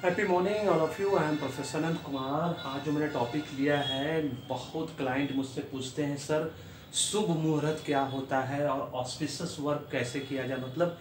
Happy morning all of you. I am professor Anant Kumar. आज जो मैंने टॉपिक लिया है, बहुत क्लाइंट मुझसे पूछते हैं सर शुभ मुहूर्त क्या होता है और ऑस्पिशियस वर्क कैसे किया जाए, मतलब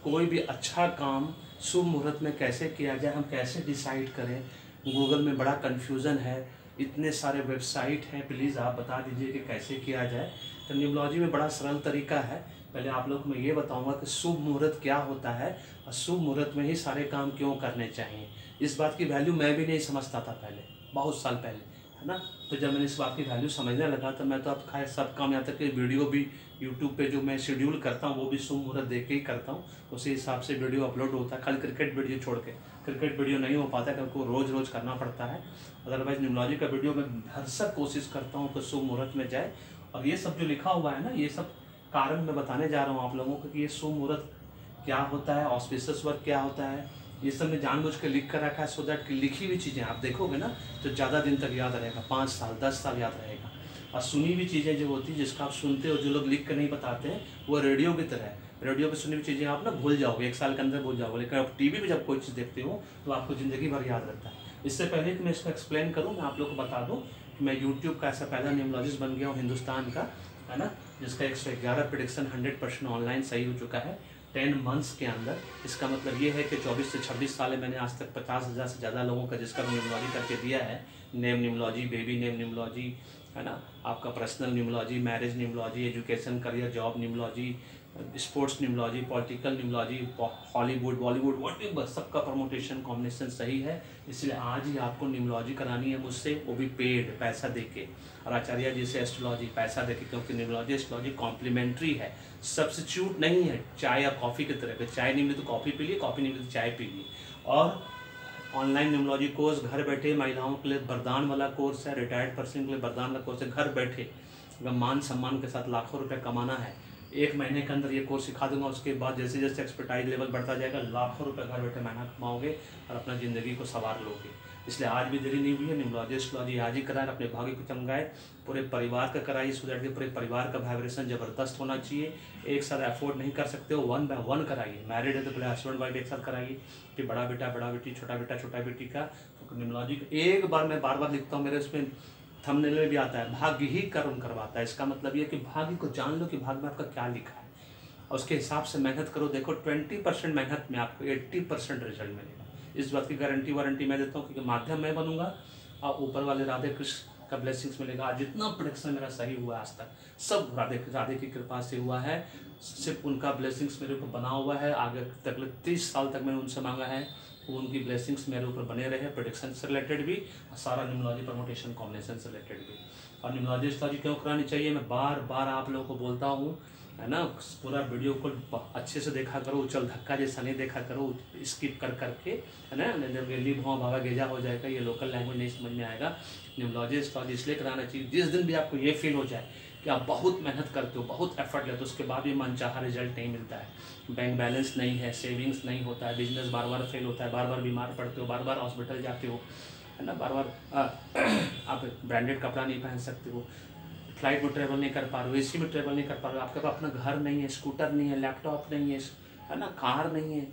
कोई भी अच्छा काम शुभ मुहूर्त में कैसे किया जाए, हम कैसे डिसाइड करें। गूगल में बड़ा कन्फ्यूज़न है, इतने सारे वेबसाइट हैं, प्लीज़ आप बता दीजिए कि कैसे किया जाए। तो न्यूमरोलॉजी में बड़ा सरल तरीका है। पहले आप लोग को मैं ये बताऊंगा कि शुभ मुहूर्त क्या होता है और शुभ मुहूर्त में ही सारे काम क्यों करने चाहिए। इस बात की वैल्यू मैं भी नहीं समझता था पहले, बहुत साल पहले, है ना। तो जब मैंने इस बात की वैल्यू समझने लगा तो मैं तो अब खैर सब काम, यहाँ तक कि वीडियो भी यूट्यूब पे जो मैं शेड्यूल करता हूँ वो भी शुभ मुहूर्त देख के ही करता हूँ। उसी हिसाब से वीडियो अपलोड होता है। खाली क्रिकेट वीडियो छोड़ के, क्रिकेट वीडियो नहीं हो पाता क्योंकि वो रोज़ रोज़ करना पड़ता है। अदरवाइज न्यूमरोलॉजी का वीडियो मैं भरसक कोशिश करता हूँ कि शुभ मुहूर्त में जाए। और ये सब जो लिखा हुआ है ना, ये सब कारण मैं बताने जा रहा हूँ आप लोगों को कि ये शुभ मुहूर्त क्या होता है, ऑस्पिशियस वर्क क्या होता है। ये सब मैं जानबूझ के लिख कर रखा है सो दैट कि लिखी हुई चीज़ें आप देखोगे ना तो ज़्यादा दिन तक याद रहेगा, 5 साल 10 साल याद रहेगा। और सुनी हुई चीज़ें जो होती है, जिसका आप सुनते हो, जो लोग लिख कर नहीं बताते हैं, वो रेडियो की तरह है। रेडियो पे सुनी हुई चीज़ें आप ना भूल जाओगे, 1 साल के अंदर भूल जाओगे, लेकिन आप टीवी पे जब कोई चीज़ देखते हो तो आपको ज़िंदगी भर याद रहता है। इससे पहले कि मैं इसको एक्सप्लेन करूँ, मैं आप लोग को बता दूँ कि मैं यूट्यूब का ऐसा पहला न्यूमरोलॉजिस्ट बन गया हूँ हिंदुस्तान का, है ना, जिसका 111 प्रेडिक्शन 100% ऑनलाइन सही हो चुका है 10 मंथ्स के अंदर। इसका मतलब ये है कि 24 से 26 साल में मैंने आज तक 50,000 से ज़्यादा लोगों का जिसका न्यूमरोलॉजी करके दिया है। Name numerology, baby name numerology, है ना, आपका personal numerology, marriage numerology, education career job numerology, sports numerology, political numerology, Hollywood Bollywood whatever, सबका परमोटेशन कॉम्बिनेशन सही है। इसलिए आज ही आपको न्यूमरोलॉजी करानी है मुझसे, वो भी पेड, पैसा देके। और आचार्य जी से एस्ट्रोलॉजी पैसा देके, क्योंकि न्यूमरोलॉजी एस्ट्रोलॉजी कॉम्प्लीमेंट्री है, सब्स्टिट्यूट नहीं है। चाय या कॉफ़ी की तरह, चाय नहीं मिली तो कॉफ़ी पी ली, कॉफ़ी नहीं मिली तो चाय पी ली। और ऑनलाइन न्यूमरोलॉजी कोर्स घर बैठे महिलाओं के लिए वरदान वाला कोर्स है, रिटायर्ड पर्सन के लिए वरदान वाला कोर्स है। घर बैठे अगर मान सम्मान के साथ लाखों रुपए कमाना है, 1 महीने के अंदर ये कोर्स सिखा दूंगा। उसके बाद जैसे जैसे एक्सपर्टाइज लेवल बढ़ता जाएगा, लाखों रुपए घर बैठे महीना कमाओगे और अपना ज़िंदगी को संवार लोगे। इसलिए आज भी देरी नहीं हुई है, न्यूमरोलॉजी एस्ट्रोलॉजी आज ही कराएं, अपने भाग्य को चमकाएं, पूरे परिवार का कराइए, सो दैट पूरे परिवार का वाइब्रेशन ज़बरदस्त होना चाहिए। एक साथ अफोर्ड नहीं कर सकते हो, 1 बाय 1 कराइए। मैरिड है तो पहले हस्बैंड वाइफ एक साथ कराइए, फिर बड़ा बेटा बड़ा बेटी, छोटा बेटा छोटा बेटी का। तो न्यूमरोलॉजी एक बार मैं बार बार लिखता हूँ, मेरे उसमें थंबनेल में भी आता है, भाग्य ही कर्म करवाता है। इसका मतलब ये कि भाग्य को जान लो कि भाग्य में आपका क्या लिखा है और उसके हिसाब से मेहनत करो। देखो 20% मेहनत में आपको 80% रिजल्ट मिलेगा। इस बात की गारंटी वारंटी मैं देता हूँ, क्योंकि माध्यम मैं बनूंगा और ऊपर वाले राधे कृष्ण का ब्लेसिंग्स मिलेगा। आज जितना प्रोडिक्शन मेरा सही हुआ आज तक, सब राधे राधे की कृपा से हुआ है, सिर्फ उनका ब्लेसिंग्स मेरे ऊपर बना हुआ है। आगे तक 30 साल तक मैंने उनसे मांगा है, वो उनकी ब्लेसिंग्स मेरे ऊपर बने रहे, प्रोडिक्शन से रिलेटेड भी और सारा न्यूमरोलॉजी प्रमोटेशन कॉम्बिनेशन से रिलेटेड भी। और न्यूमरोलॉजी एस्ट्रोलॉजी क्यों करानी चाहिए, मैं बार बार आप लोगों को बोलता हूँ, है ना। पूरा वीडियो को अच्छे से देखा करो, उछल धक्का जैसा नहीं देखा करो, स्किप कर करके, है ना। जब गेली भाव भागा गेजा हो जाएगा, ये लोकल लैंग्वेज नहीं समझ में आएगा। न्यूमरोलॉजी एस्ट्रोलॉजी इसलिए कराना चाहिए, जिस दिन भी आपको ये फील हो जाए कि आप बहुत मेहनत करते हो, बहुत एफर्ट लेते हो, उसके बाद भी मनचाहा रिजल्ट नहीं मिलता है, बैंक बैलेंस नहीं है, सेविंग्स नहीं होता है, बिजनेस बार बार फेल होता है, बार बार बीमार पड़ते हो, बार बार हॉस्पिटल जाते हो, है ना, बार बार आप ब्रांडेड कपड़ा नहीं पहन सकते हो, फ्लाइट में ट्रैवल नहीं कर पा रहे हो, एसी में ट्रैवल नहीं कर पा रहे हो, आपके पास अपना घर नहीं है, स्कूटर नहीं है, लैपटॉप नहीं है ना, कार नहीं है,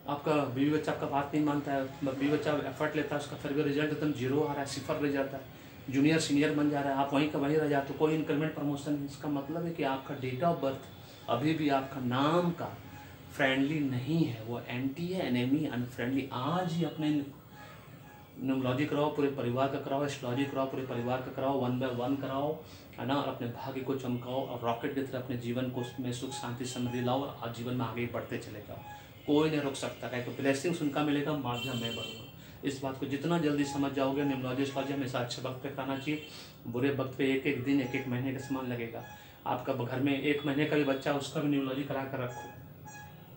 आपका बीवी बच्चा आपका बात नहीं मानता है, बीवी बच्चा एफर्ट लेता है, उसका फिर भी रिजल्ट एकदम जीरो आ रहा है, सिफर रह जाता है, जूनियर सीनियर बन जा रहा है, आप वहीं का वहीं रह जाते हो, कोई इंक्रीमेंट प्रमोशन नहीं। इसका मतलब है कि आपका डेट ऑफ बर्थ अभी भी आपका नाम का फ्रेंडली नहीं है, वो एंटी है, एनेमी, अनफ्रेंडली। आज ही अपने न्यूमरोलॉजी कराओ, पूरे परिवार का कराओ, एस्ट्रोलॉजी कराओ, पूरे परिवार का कराओ, 1 बाय 1 कराओ, है ना, और अपने भाग्य को चमकाओ और रॉकेट की तरह अपने जीवन को में सुख शांति समृद्धि लाओ और जीवन में आगे बढ़ते चले जाओ। कोई नहीं रोक सकता है, तो ब्लेसिंग्स उनका मिलेगा, माध्यम मैं बनूंगा। इस बात को जितना जल्दी समझ जाओगे, न्यूमरोलॉजी एस्ट्रोलॉजी हमेशा अच्छे वक्त पे कराना चाहिए। बुरे वक्त पे एक एक दिन एक एक महीने का समान लगेगा। आपका घर में 1 महीने का भी बच्चा, उसका भी न्यूमरोलॉजी करा कर रखो,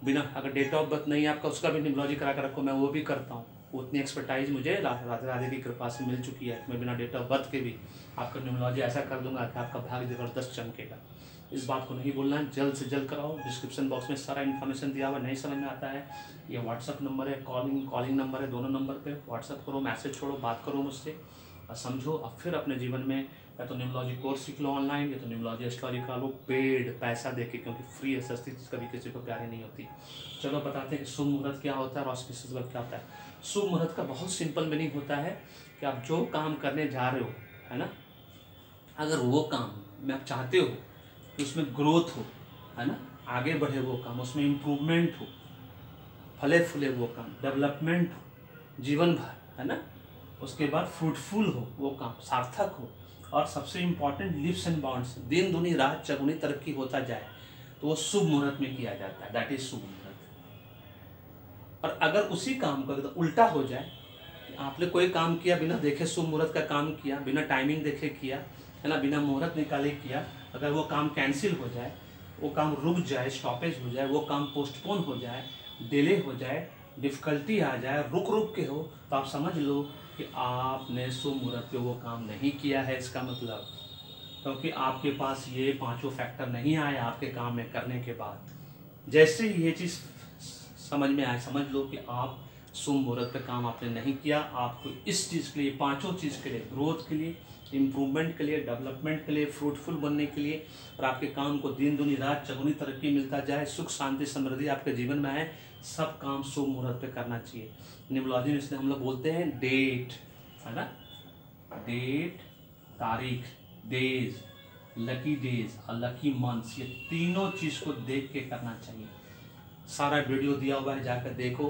बिना, अगर डेट ऑफ बर्थ नहीं है आपका, उसका भी न्यूमरोलॉजी करा कर रखो, मैं वो भी करता हूँ। उतनी एक्सपर्टाइज मुझे राधे राधे की कृपा से मिल चुकी है, मैं बिना डेट ऑफ बर्थ के भी आपका न्यूमरोलॉजी ऐसा कर दूंगा कि आपका भाग्य जबरदस्त चमकेगा। इस बात को नहीं बोलना है, जल्द से जल्द कराओ। डिस्क्रिप्शन बॉक्स में सारा इन्फॉर्मेशन दिया हुआ, नहीं समझ में आता है, ये व्हाट्सअप नंबर है, कॉलिंग नंबर है, दोनों नंबर पर व्हाट्सअप करो, मैसेज छोड़ो, बात करो मुझसे और समझो, और फिर अपने जीवन में या तो न्यूमरोलॉजी कोर्स सीख लो ऑनलाइन, या तो न्यूमरोलॉजी एस्ट्रोलॉजी करा लो पेड, पैसा देके, क्योंकि फ्री सस्ती चीज़ कभी किसी को प्यारी नहीं होती। चलो बताते हैं कि शुभ मुहूर्त क्या होता है और ऑस्पिशियस वर्क क्या होता है। शुभ मुहूर्त का बहुत सिंपल मीनिंग होता है कि आप जो काम करने जा रहे हो, है ना, अगर वो काम में आप चाहते हो कि उसमें ग्रोथ हो, है ना, आगे बढ़े वो काम, उसमें इम्प्रूवमेंट हो, फले फूले वो काम, डेवलपमेंट हो जीवन भर, है ना, उसके बाद फ्रूटफुल हो वो काम, सार्थक हो, और सबसे इम्पॉर्टेंट लिव्स एंड बाउंड्स, दिन दुनी रात चगुनी तरक्की होता जाए, तो वो शुभ मुहूर्त में किया जाता है, दैट इज शुभ मुहूर्त। और अगर उसी काम का तो उल्टा हो जाए, आपने कोई काम किया बिना देखे, शुभ मुहूर्त का काम किया, बिना टाइमिंग देखे किया, है ना, बिना मुहूर्त निकाले किया, अगर वो काम कैंसिल हो जाए, वो काम रुक जाए, स्टॉपेज हो जाए, वो काम पोस्टपोन हो जाए, डिले हो जाए, डिफ़िकल्टी आ जाए, रुक रुक के हो, तो आप समझ लो कि आपने शुभ मुहूर्त पे वो काम नहीं किया है, इसका मतलब, क्योंकि आपके पास ये पांचों फैक्टर नहीं आए आपके काम में करने के बाद। जैसे ही ये चीज़ समझ में आए, समझ लो कि आप शुभ मुहूर्त पे काम आपने नहीं किया। आपको इस चीज़ के लिए, पांचों चीज़ के लिए, ग्रोथ के लिए, इम्प्रूवमेंट के लिए, डेवलपमेंट के लिए, फ्रूटफुल बनने के लिए, और आपके काम को दिन दुनी रात चगुनी तरक्की मिलता जाए, सुख शांति समृद्धि आपके जीवन में आए, सब काम शुभ मुहूर्त पे करना चाहिए। न्यूमरोलॉजी में इसलिए हम लोग बोलते हैं डेट, है ना, डेट, तारीख, डेज, लकी डेज और लकी मंथ्स, ये तीनों चीज़ को देख के करना चाहिए। सारा वीडियो दिया हुआ है, जाकर देखो,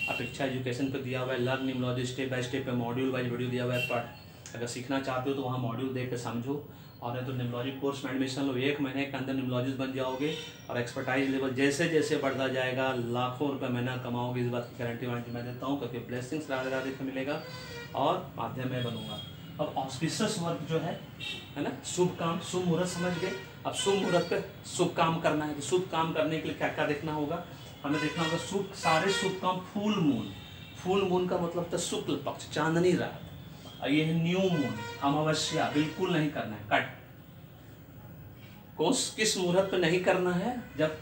अपेक्षा एजुकेशन पे दिया हुआ है, learn numerology step by step पे मॉड्यूल वाइज वीडियो दिया हुआ है, पढ़, अगर सीखना चाहते हो तो वहाँ मॉड्यूल देख के समझो, और नहीं तो न्यूमरोलॉजी कोर्स में एडमिशन लो, 1 महीने के अंदर न्यूमरोलॉजिस्ट बन जाओगे, और एक्सपर्टाइज लेवल जैसे जैसे बढ़ता जाएगा, लाखों रुपये महीना कमाओगे, इस बात की गारंटी वारंटी मैं देता हूँ, क्योंकि ब्लेसिंग्स राधे राधे को मिलेगा और माध्यम में बनूंगा। अब ऑस्पिशियस वर्क जो है ना, शुभ काम, शुभ मुहूर्त समझ गए। अब शुभ मुहूर्त पे शुभ काम करना है, तो शुभ काम करने के लिए क्या क्या देखना होगा, हमें देखना होगा शुभ, सारे शुभ काम फुल मून, फुल मून का मतलब था शुक्ल पक्ष, चांदनी रात, और ये है न्यू मून, अमावस्या, बिल्कुल नहीं करना है, कट। किस मुहूर्त पे नहीं करना है, जब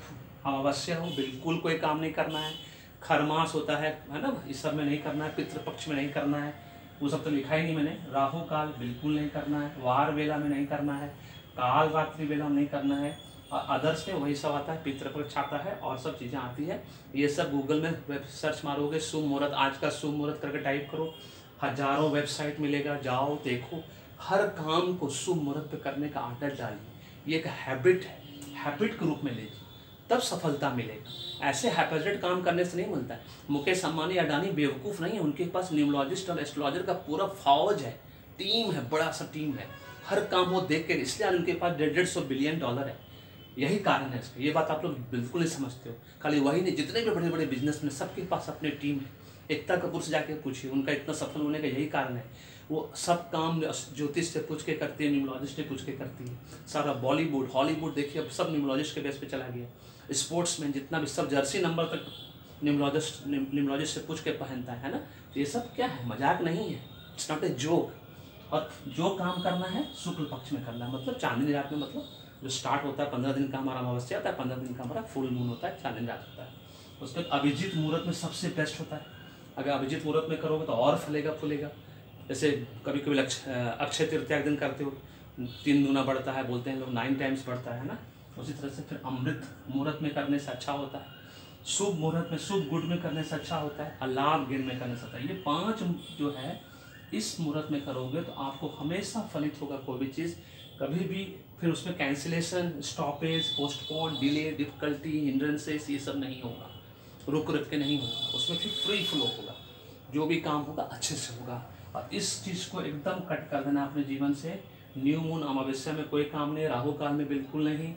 अमावस्या हो बिल्कुल कोई काम नहीं करना है, खरमास होता है ना, इस सब में नहीं करना है, पितृपक्ष में नहीं करना है, वो सब तो लिखा ही नहीं मैंने, राहु काल बिल्कुल नहीं करना है, वार वेला में नहीं करना है, काल रात्रि वेला में नहीं करना है, और अदर्स में वही सब आता है, पितृपक्ष आता है और सब चीज़ें आती है। ये सब गूगल में वेब सर्च मारोगे, शुभ मुहूर्त, आज का शुभ मुहूर्त करके टाइप करो, हजारों वेबसाइट मिलेगा, जाओ देखो, हर काम को शुभ मुहूर्त पे करने का आदत डालिए, ये एक हैबिट है, हैबिट के रूप में लीजिए, तब सफलता मिलेगा। ऐसे हैपेटेड काम करने से नहीं मिलता है। मुकेश अंबानी, अडानी बेवकूफ़ नहीं है, उनके पास न्यूमरोलॉजिस्ट और एस्ट्रोलॉजर का पूरा फौज है, टीम है, बड़ा सा टीम है, हर काम वो देख के, इसलिए उनके पास $150 बिलियन है। यही कारण है इसका, ये बात आप लोग बिल्कुल नहीं समझते हो। खाली वही नहीं, जितने भी बड़े बड़े बिजनेसमैन सबके पास अपनी टीम है। एकता कपूर से जाके पूछिए, उनका इतना सफल होने का यही कारण है, वो सब काम ज्योतिष से पूछ के करती है, न्यूमरोलॉजिस्ट से पूछ के करती है। सारा बॉलीवुड, हॉलीवुड देखिए, अब सब न्यूमरोलॉजिस्ट के बेस पे चला गया। स्पोर्ट्समैन जितना भी, सब जर्सी नंबर तक न्यूमरोलॉजिस्ट से पूछ के पहनता है ना। तो ये सब क्या है, मजाक नहीं है, इट्स नॉट ए जोक। और जो काम करना है शुक्ल पक्ष में करना है, मतलब चांदनी रात में, मतलब जो स्टार्ट होता है 15 दिन का हमारा अमावस्या होता है, 15 दिन का हमारा फुल मून होता है, चांदनी रात होता है। उसके बाद अभिजीत मुहूर्त में सबसे बेस्ट होता है। अगर अभिजीत मुहूर्त में करोगे तो और फलेगा फूलेगा। जैसे कभी कभी अक्षय तृतीया के दिन करते हो, 3 गुना बढ़ता है, बोलते हैं लोग 9 टाइम्स बढ़ता है ना। उसी तरह से फिर अमृत मुहूर्त में करने से अच्छा होता है, शुभ मुहूर्त में, शुभ गुड में करने से अच्छा होता है, और लाभ गेन में करने से अच्छा है। ये 5 जो है इस मुहूर्त में करोगे तो आपको हमेशा फलित होगा कोई भी चीज़। कभी भी फिर उसमें cancellation, stoppage, postpone, delay, difficulty, hindrances, ये सब नहीं होगा, रुक रुक के नहीं होगा, उसमें फिर फ्री फ्लो होगा, जो भी काम होगा अच्छे से होगा। और इस चीज़ को एकदम कट कर देना अपने जीवन से। न्यू मून, अमावस्या में कोई काम नहीं, राहु काल में बिल्कुल नहीं,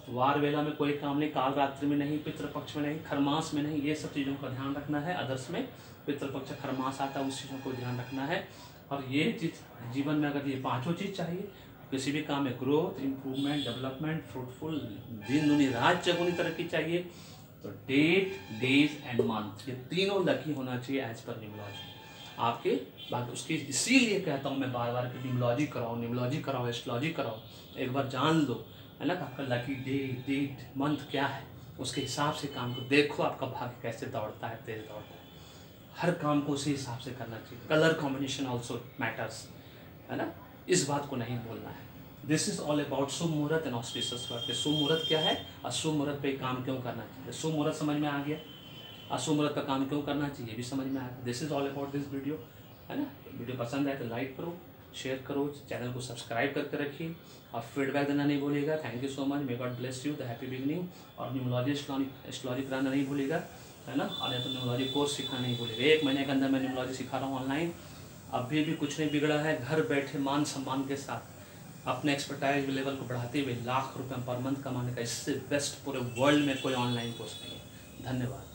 वार वेला में कोई काम नहीं, काल रात्रि में नहीं, पितृपक्ष में नहीं, खरमास में नहीं, ये सब चीज़ों का ध्यान रखना है। अदर्स में पितृपक्ष, खरमास आता है, उस चीज़ों को ध्यान रखना है। और ये चीज़ जीवन में अगर ये 5 चीज़ चाहिए, किसी भी काम में ग्रोथ, इम्प्रूवमेंट, डेवलपमेंट, फ्रूटफुल, दिन दुनी रात चगुनी तरक्की चाहिए, तो डेट, डेज एंड मंथ, ये तीनों लकी होना चाहिए एज पर न्यूमरोलॉजी आपके। बाकी उसकी इसीलिए कहता हूँ मैं बार बार कि न्यूमरोलॉजी कराओ, न्यूमरोलॉजी कराओ, एस्ट्रोलॉजी कराओ, एक बार जान लो, है ना, आपका लकी डे, डेट, मंथ क्या है, उसके हिसाब से काम को देखो, आपका भाग्य कैसे दौड़ता है, तेज दौड़ता है। हर काम को उसी हिसाब से करना चाहिए। कलर कॉम्बिनेशन ऑल्सो मैटर्स, है ना, इस बात को नहीं भूलना है। दिस इज ऑल अबाउट शुभ मुहूर्त एंड ऑस्पिशियस वर्क। शुभ मुहूर्त क्या है और शुभ मुहूर्त पे काम क्यों करना चाहिए। शुभ मुहूर्त समझ में आ गया, अशुभ मुहूर्त का काम क्यों करना चाहिए ये भी समझ में आया। This is all about this video, है ना। वीडियो पसंद आए तो लाइक करो, शेयर करो, चैनल को सब्सक्राइब करके रखिए और फीडबैक देना नहीं भूलिएगा। Thank you so much, may God bless you, the happy beginning. और न्यूमरोलॉजी एस्ट्रोलॉजी कराना नहीं भूलिएगा, है ना। और नहीं तो न्यूमरोलॉजी कोर्स सीखना नहीं भूलिएगा। 1 महीने के अंदर मैं न्यूमरोलॉजी सिखा रहा हूँ ऑनलाइन। अभी भी कुछ नहीं बिगड़ा है, घर बैठे मान सम्मान के साथ अपने एक्सपर्टाइज लेवल को बढ़ाते हुए लाख रुपये पर मंथ कमाने का इससे बेस्ट पूरे वर्ल्ड में कोई ऑनलाइन कोर्स नहीं है। धन्यवाद।